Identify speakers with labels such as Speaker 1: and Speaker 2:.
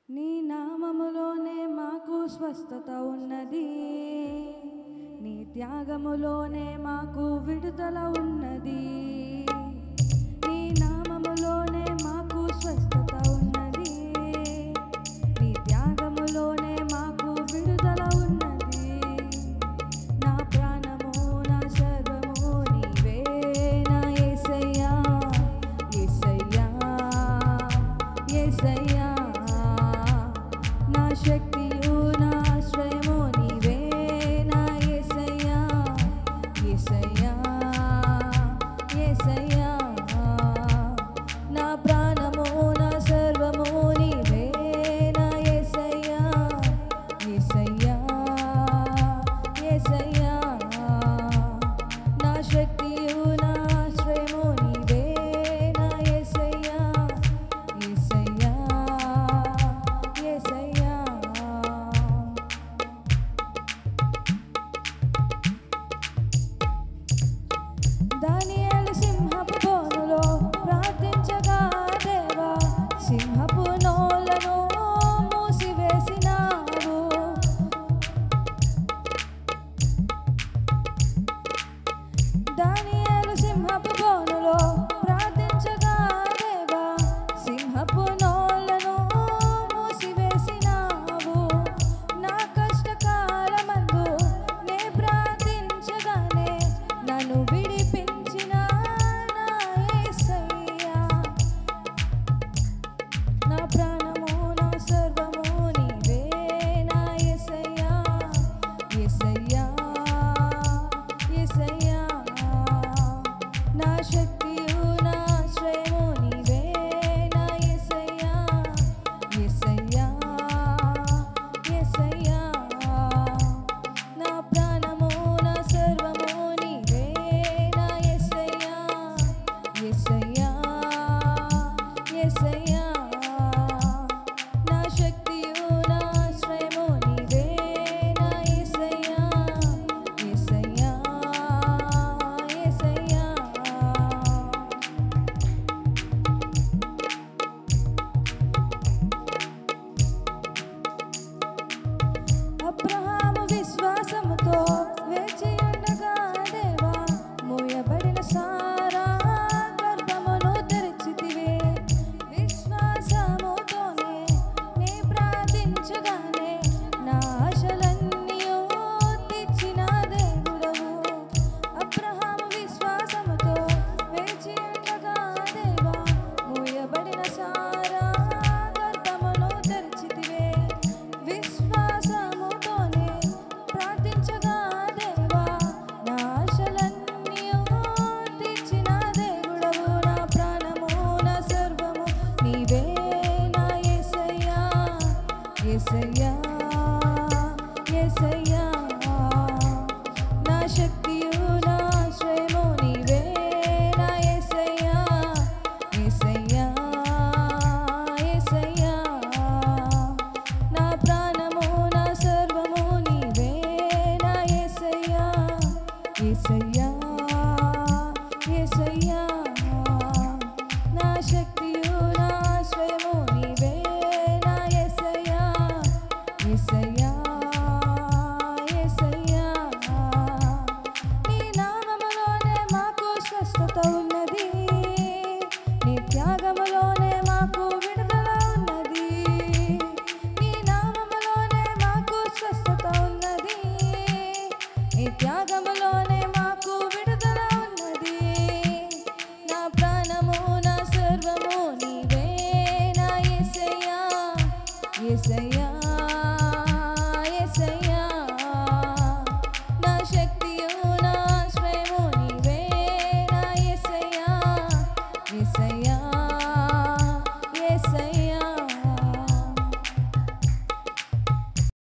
Speaker 1: నీ నామములోనే మాకు స్వస్థత ఉన్నది, నీ త్యాగములోనే మాకు విడుదల ఉన్నది. నీ నామములోనే మాకు స్వస్థత ఉన్నది, నీ త్యాగములోనే మాకు విడుదల ఉన్నది. నా ప్రాణము నా సర్వము నీవే నా యేసయ్యా, యేసయ్యా, యేసయ్యా. నా శక్తియు నా ఆశ్రయము నీవే నా యేసయ్యా, యేసయ్యా, యేసయ్యా. నా ప్రాణము నా సర్వము నీవే నా యేసయ్యా, యేసయ్యా, యేసయ్యా. నా శక్తియు నా ఆశ్రయము నీవే నా యేసయ్యా, యేసయ్యా, యేసయ్యా. దానియేలు సింహపు బోనులో ప్రార్థించగా దేవా, సింహపు నోలను మూసివేసినావు. దానియేలు సింహపు బోనులో ప్రార్థించగా దేవా, సింహపు నోలను మూసివేసినావు. నా కష్టకాలమందు నే ప్రార్థించగానే నన్ను విడిపించిన నా యేసయ్యా. నా ప్రాణము నా సర్వము నీవే నా యేసయ్యా, యేసయ్యా, యేసయ్యా. నా శక్తియు నా ఆశ్రయము నీవే నా యేసయ్యా, యేసయ్యా, యేసయ్యా. నా ప్రాణము నా సర్వము నీవే నా యేసయ్యా, యేసయ్యా, యేసయ్యా. నా శక్తియు నా ఆశ్రయము నీవే నా యేసయ్యా, యేసయ్యా, యేసయ్యా. అబ్రహాము విశ్వాసముతో వేచి ఉండగా దేవా, మూయబడిన సారా గర్భమును తెరిచితివే. విశ్వాసముతోనే నే ప్రార్థించగానే నా ఆశలన్నీయు తీర్చిన దేవుడవు. అబ్రహాము విశ్వాసముతో వేచి ఉండగా దేవా, మూయబడిన సారా గర్భమును తెరిచితివే. విశ్వాసముతోనే ప్రార్థించగా దేవా, నా ఆశలన్నీయు తీర్చిన దేవుడవు. నా ప్రాణము నా సర్వము నీవే నా యేసయ్యా, యేసయ్యా, యేసయ్యా. నా శక్తియు నా ఆశ్రయము నీవే నా యేసయ్యా, యేసయ్యా, యేసయ్యా. నా ప్రాణము నా సర్వము నీవే నా యేసయ్యా, యేసయ్యా, యేసయ్యా. నా శక్తియు నా ఆశ్రయము నీవే నా యేసయ్యా, యేసయ్యా, యేసయ్యా. నీ నామములోనే మాకు స్వస్థత ఉన్నది, నీ త్యాగములోనే మాకు విడుదల ఉన్నది. నీ నామములోనే మాకు స్వస్థత ఉన్నది, నీ త్యాగములోనే మాకు విడుదల ఉన్నది. నా ప్రాణము నా సర్వము నీవే నా యేసయ్యా, యేసయ్యా.